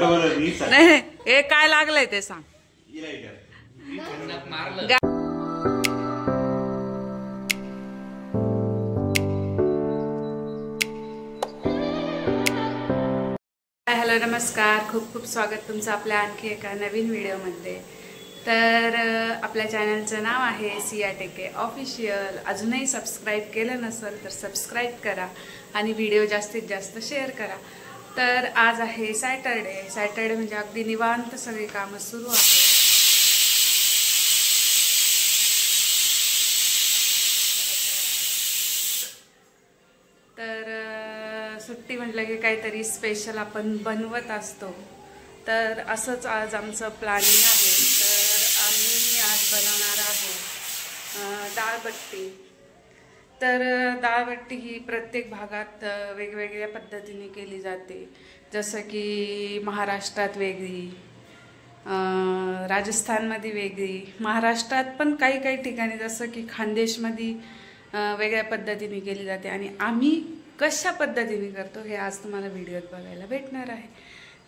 नाही हे काय लागलंय ते सांग. हॅलो नमस्कार, खूप खूप स्वागत तुमचं आपल्या आणखी एका नवीन व्हिडिओमध्ये. तर आपल्या चॅनलचं नाव आहे सिया टेके ऑफिशियल. अजूनही सबस्क्राईब केलं नसेल तर सबस्क्राईब करा आणि व्हिडिओ जास्तीत जास्त शेअर करा. तर आज आहे सॅटर्डे म्हणजे अगदी निवांत सगळी कामं सुरू आहेत. तर सुट्टी म्हटलं की काहीतरी स्पेशल आपण बनवत असतो. तर असंच आज आमचं प्लॅनिंग आहे. तर आम्ही आज बनवणार आहोत डाळबट्टी. तर डाळबट्टी ही प्रत्येक भागात वेगवेगळ्या पद्धतीने केली जाते. जसं की महाराष्ट्रात वेगळी, राजस्थानमध्ये वेगळी, महाराष्ट्रात पण काही काही ठिकाणी जसं की खानदेशमध्ये वेगळ्या पद्धतीने केली जाते. आणि आम्ही कशा पद्धतीने करतो हे आज तुम्हाला व्हिडिओत बघायला भेटणार आहे.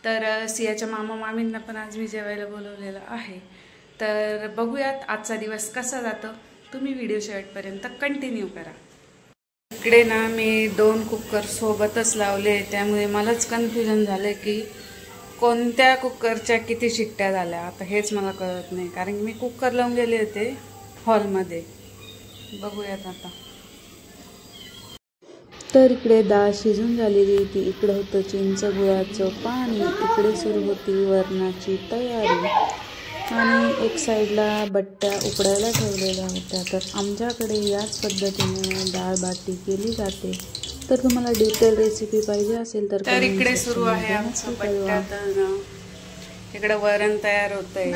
तर सियाच्या मामा मामींना पण आज मी जेवायला बोलवलेलं आहे. तर बघूयात आजचा दिवस कसा जातो. तुम्ही व्हिडिओ शेवटपर्यंत कंटिन्यू करा. इकडे ना मी 2 कुकर सोबतच लावले, त्यामुळे मलाच कन्फ्युजन झालं की कोणत्या कुकरच्या किती शिट्ट्या झाल्या. आता हेच मला कळत नाही, कारण मी कुकर लावून गेले होते हॉलमध्ये. बघूयात आता. तर इकडे डाळ शिजून झालेली होती, इकडे होतं चिंच गुळाचं पाणी, इकडे सुरू होती वरणाची तयारी आणि एक साईडला बट्ट्या उकडायला ठेवलेल्या होत्या. तर आमच्याकडे याच पद्धतीने डाळबाटी केली जाते. तर तुम्हाला डिटेल रेसिपी पाहिजे असेल तर इकडे सुरू आहे आमचं बट्ट्या तळणं. इकडे वरण तयार होतंय.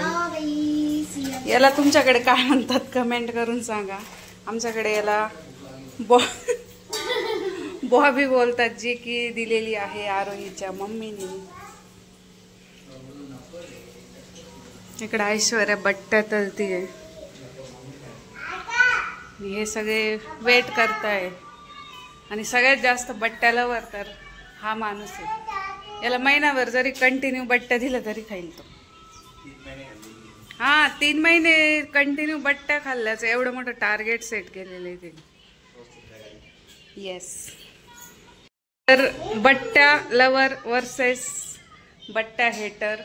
याला तुमच्याकडे काय म्हणतात कमेंट करून सांगा. आमच्याकडे याला बॉबी बोलतात, जी की दिलेली आहे आरोहीच्या मम्मीने. इकडे ऐश्वर्या बट्ट्या तळतीये. हे सगळे वेट करताय आणि सगळ्यात जास्त बट्ट्याला वर तर हा माणूस आहे. याला महिनाभर जरी कंटिन्यू बट्ट्या दिल्या तरी खाईल तो. हा 3 महिने कंटिन्यू बट्ट्या खाल्ल्याचं एवढं मोठं टार्गेट सेट केलेलं आहे ते. येस. तर बट्ट्या लवर वर्सेस बट्ट्या हेटर.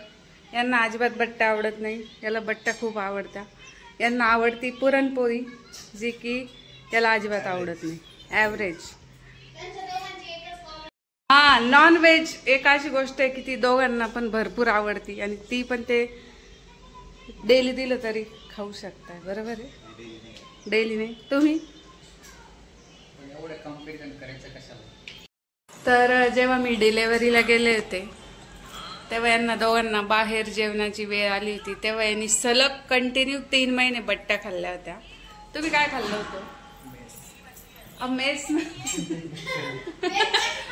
यांना अजिबात बट्ट्या आवडत नाही, याला बट्ट्या खूप आवडत्या. यांना आवडती पुरणपोळी, जी की याला अजिबात आवडत नाही. ॲव्हरेज. हा नॉन व्हेज एक अशी गोष्ट आहे की ती दोघांना पण भरपूर आवडती आणि ती पण ते डेली दिलं तरी खाऊ शकताय. बरोबर आहे. डेली नाही तुम्ही. तर जेव्हा मी डिलेव्हरीला गेले होते तेव्हा यांना दोघांना बाहेर जेवणाची वेळ आली होती. तेव्हा यांनी सलग कंटिन्यू 3 महिने बट्ट्या खाल्ल्या होत्या. तुम्ही काय खाल्लं होतं? मेस.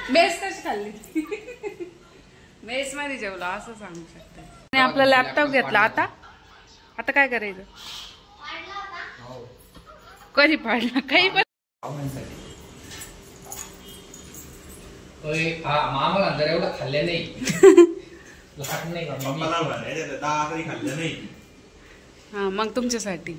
मेस कशी खाल्ली? मेस मध्ये जेवलो असं सांगू शकते. आपला लॅपटॉप घेतला. आता काय करायचं? कधी पाडला? काही पण मामा जर एवढं खाल्लं नाही. हा मग तुमच्यासाठी.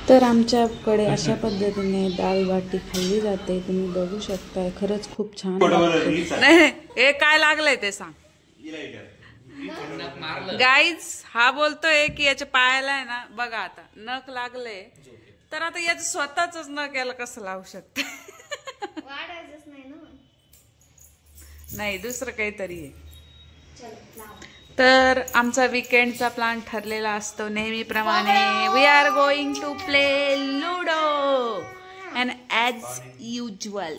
तर आमच्याकडे अशा पद्धतीने डाळबाटी खाल्ली जाते. तुम्ही बघू शकताय, खरंच खूप छान. नाही हे काय लागलंय ते सांग. गाईज हा बोलतोय की याच्या पायाला आहे ना बघा आता नख लागलंय. तर आता याचं स्वतःच नख याला कसं लावू शकत? नाही दुसरं काहीतरी आहे. तर आमचा वीकेंडचा प्लॅन ठरलेला असतो नेहमीप्रमाणे. We are going to play Ludo and as usual.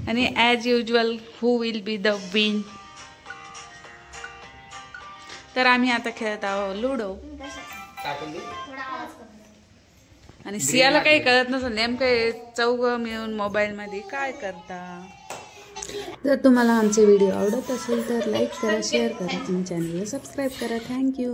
आणि as usual who will be the win. तर आम्ही आता खेळत आहोत लुडो. आणि सियाला काही कळत नसेल नेमकं चौघं मिळून मोबाईल मध्ये काय करता. जर तुम्हाला आमचे व्हिडिओ आवडत असेल तर लाईक करा, शेअर करा आणि चॅनलला सबस्क्राईब करा. थँक्यू.